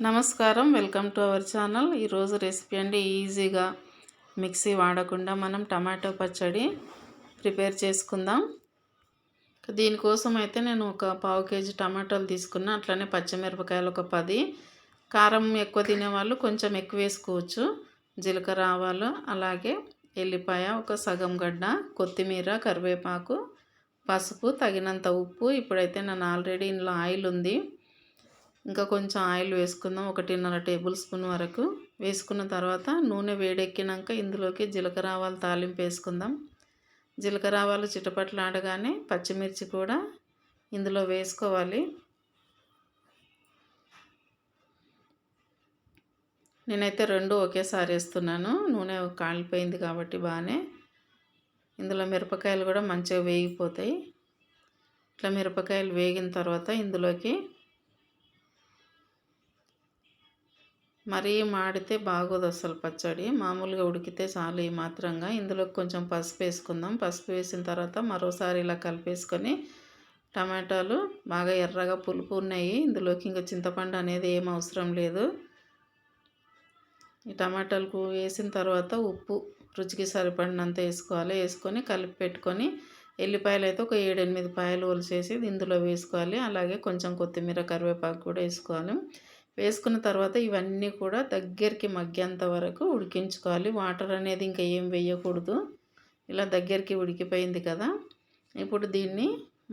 నమస్కారం, welcome to our channel. ఈరోజు recipe అండి, ఈజీగా మిక్సీ వాడకుండా మనం టమాటో పచ్చడి ప్రిపేర్ చేసుకుందాం. దీనికోసం అయితే నేను ఒక పావు కేజీ టమాటాలు తీసుకున్నా. అట్లనే పచ్చిమిరపకాయలు ఒక 10. కారం ఎక్కువ తినేవాళ్ళు కొంచెం ఎక్కువ వేసుకోవచ్చు. జీలకర్ర, ఆవాలు, అలాగే ఎల్లిపాయ ఒక సగం గడ్డ, కొత్తిమీర, కరివేపాకు, పసుపు, తగినంత ఉప్పు. ఇప్పుడైతే నేను ఆల్రెడీ ఇందులో ఆయిల్ ఉంది, ఇంకా కొంచెం ఆయిల్ వేసుకుందాం. 1.5 టేబుల్ స్పూన్ వరకు వేసుకున్న తర్వాత నూనె వేడెక్కినాక ఇందులోకి జీలకర్ర, ఆవాలు తాలింపు వేసుకుందాం. జీలకర్ర, ఆవాలు చిటపట్లాడగానే పచ్చిమిర్చి కూడా ఇందులో వేసుకోవాలి. నేనైతే 2 ఒకేసారి వేస్తున్నాను. నూనె కాలిపోయింది కాబట్టి బాగానే. ఇందులో మిరపకాయలు కూడా మంచిగా వేగిపోతాయి. ఇట్లా మిరపకాయలు వేగిన తర్వాత ఇందులోకి మరీ మాడితే బాగోదు అసలు పచ్చడి. మామూలుగా ఉడికితే చాలు ఈ మాత్రంగా. ఇందులో కొంచెం పసుపు వేసుకుందాం. పసుపు వేసిన తర్వాత మరోసారి ఇలా కలిపేసుకొని, టమాటాలు బాగా ఎర్రగా పులుపు ఉన్నాయి. ఇందులోకి ఇంకా చింతపండు అనేది ఏం అవసరం లేదు. ఈ టమాటాలకు వేసిన తర్వాత ఉప్పు రుచికి సరిపడినంత వేసుకోవాలి. వేసుకొని కలిపి పెట్టుకొని, ఎల్లిపాయలు అయితే ఒక 7-8 పాయలు ఒలిచేసి ఇందులో వేసుకోవాలి. అలాగే కొంచెం కొత్తిమీర, కరివేపాకు కూడా వేసుకోవాలి. వేసుకున్న తర్వాత ఇవన్నీ కూడా దగ్గరికి మగ్గేంత వరకు ఉడికించుకోవాలి. వాటర్ అనేది ఇంకా ఏం వేయకూడదు. ఇలా దగ్గరికి ఉడికిపోయింది కదా. ఇప్పుడు దీన్ని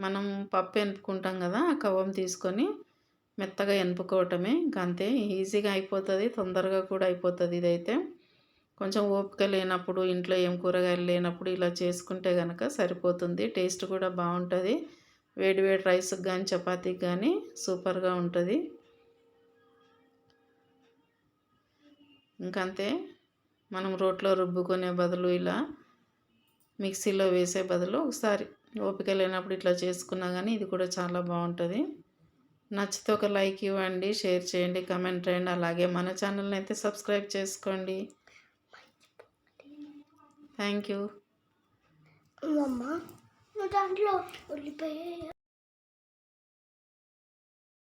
మనం పప్పు ఎనుపుకుంటాం కదా, ఆ కవ్వం తీసుకొని మెత్తగా ఎనుపుకోవటమే. ఇంకా అంతే, ఈజీగా అయిపోతుంది, తొందరగా కూడా అయిపోతుంది. ఇదైతే కొంచెం ఓపిక లేనప్పుడు, ఇంట్లో ఏం కూరగాయలు లేనప్పుడు ఇలా చేసుకుంటే కనుక సరిపోతుంది. టేస్ట్ కూడా బాగుంటుంది. వేడి వేడి రైస్కి కానీ చపాతీకి కానీ సూపర్గా ఉంటుంది. ఇంకంతే, మనం రోట్లో రుబ్బుకునే బదులు ఇలా మిక్సీలో వేసే బదులు ఒకసారి ఓపిక లేనప్పుడు ఇట్లా చేసుకున్నా కానీ ఇది కూడా చాలా బాగుంటుంది. నచ్చితే ఒక లైక్ ఇవ్వండి, షేర్ చేయండి, కామెంట్ చేయండి. అలాగే మన ఛానల్ని అయితే సబ్స్క్రైబ్ చేసుకోండి. Thank you. దాంట్లో ఉల్లిపాయ